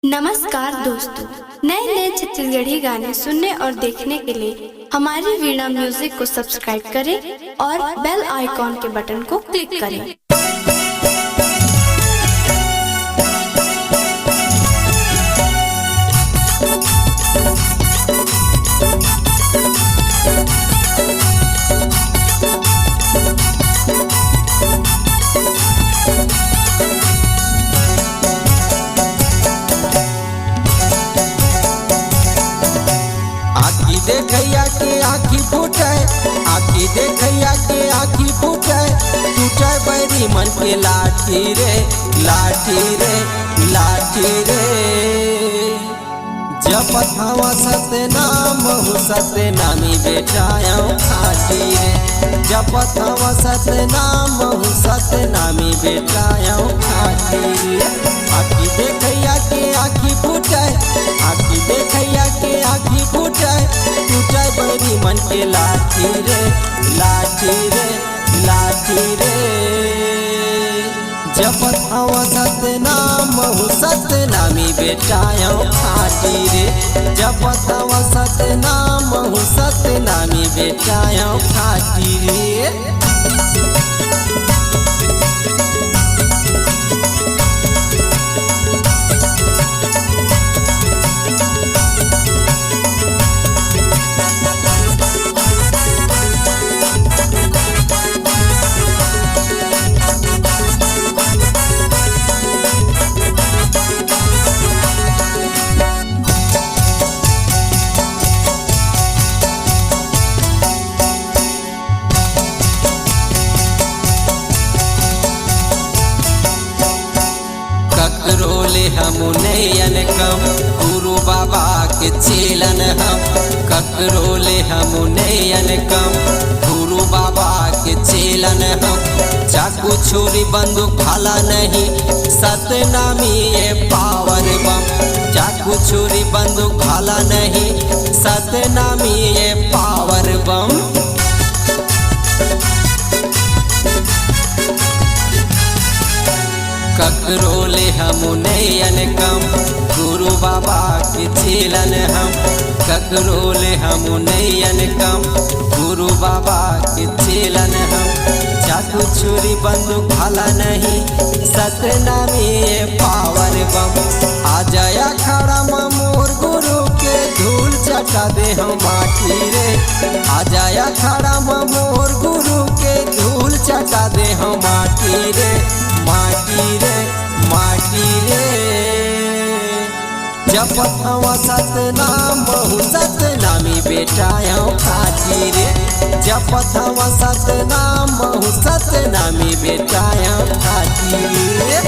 नमस्कार दोस्तों, नए नए छत्तीसगढ़ी गाने सुनने और देखने के लिए हमारी वीणा म्यूजिक को सब्सक्राइब करें और बेल आइकॉन के बटन को क्लिक करें। देखैया के आँखी फूटे, आँखी देखैया के आँखी फूटे, टूटे बैरी मन के लाठी रे, लाठी रे, लाठी रे। जपत हवा सतनाम हूँ सतनामी बेटाया खाटी रे, जपत हवा सतनाम हूँ सतनामी बेटाया खाटी रे। आँखी देखैया के आँखी फूटे, आँखी देखैया के आँखी फूटे, टूटे बैरी मन के लाठी रे, लाठी रे, लाठी रे। जपत हवा सतनाम हूँ सतनामी बेटाया खाटी रे, जपत हवा सतनाम हूँ सतनामी बेटाया खाटी रे। ककरोले हम नयन कम गुरु बाबा के चेलन हम, ककरोले हम नयन कम गुरु बाबा के चेलन हम। चाकू छुरी बंदूक भाला नहीं सतनामी ये पावर बम, चाकू छुरी बंदूक भाला नहीं सतनामी ये पावर बम। ककरोले हम नयन कम गुरु बाबा के चेलन हम, ककरोले हम नयन कम गुरु बाबा के चेलन हम। चाकू छुरी बंदूक भाला नहीं सतनामी ये पावर बम। आ जाया खड़ा मोर गुरु के धूल चटा दे हम माटी रे, आ जाया खड़ा मोर गुरु के धूल चटा दे हम माटी रे, माटी रे, माटी रे। जपत हवा सतनाम हूँ सतनामी बेटाया खाटी रे, जपत हवा सतनाम हूँ सतनामी बेटाया खाटी रे।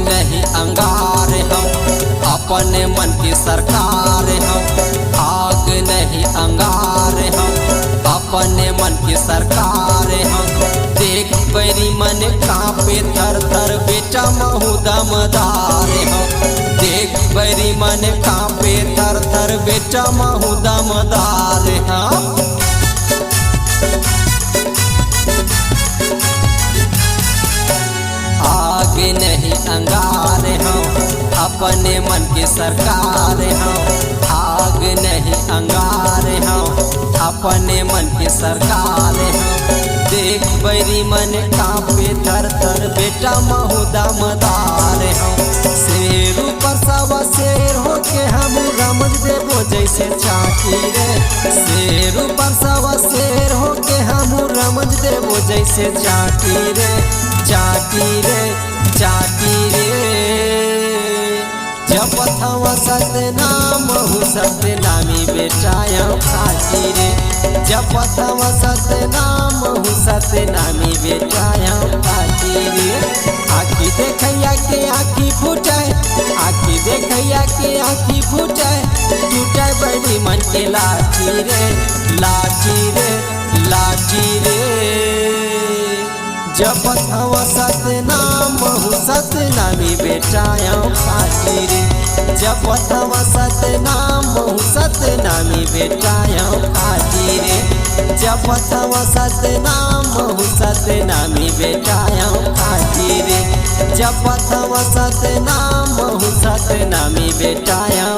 नहीं अंगार हम अपने मन की सरकार हम, आग नहीं अंगार हम अपने मन की सरकार हम। देख बैरी मन कांपे थर थर बेटा महू दमदार हम, देख बैरी मन कांपे थर थर बेटा महू दमदार हम। आगे नहीं अंगार हम अपने मन की सरकार हम, आग नहीं अंगार हम अपने मन की सरकार हम। देख बैरी मन कांपे थर थर बेटा महू दमदार हम। शेर ऊपर सवा शेर होके हम रमज देवो जैसे चाटी रे, शेर ऊपर सवा शेर होके हम रमज देवो जैसे चाटी रे, चाटी रे, चाटी रे। जपत हवा सतनाम हूँ सतनामी बेटाया खाटी रे, जपत हवा सतनाम हूँ सतनामी बेटाया खाटी। देखी फूटे टूटे बड़ी मन के लाठी रे लाठी रे लाठी रे। जपत हव सतनाम महु सतनामी बेटाया खाती रे। जपत हव सतनाम महु सतनामी बेटाया खाती रे। जपत हव सतनाम महु सतनामी बेटाया खाती रे। जपत हव सतनाम महु सतनामी बेटाया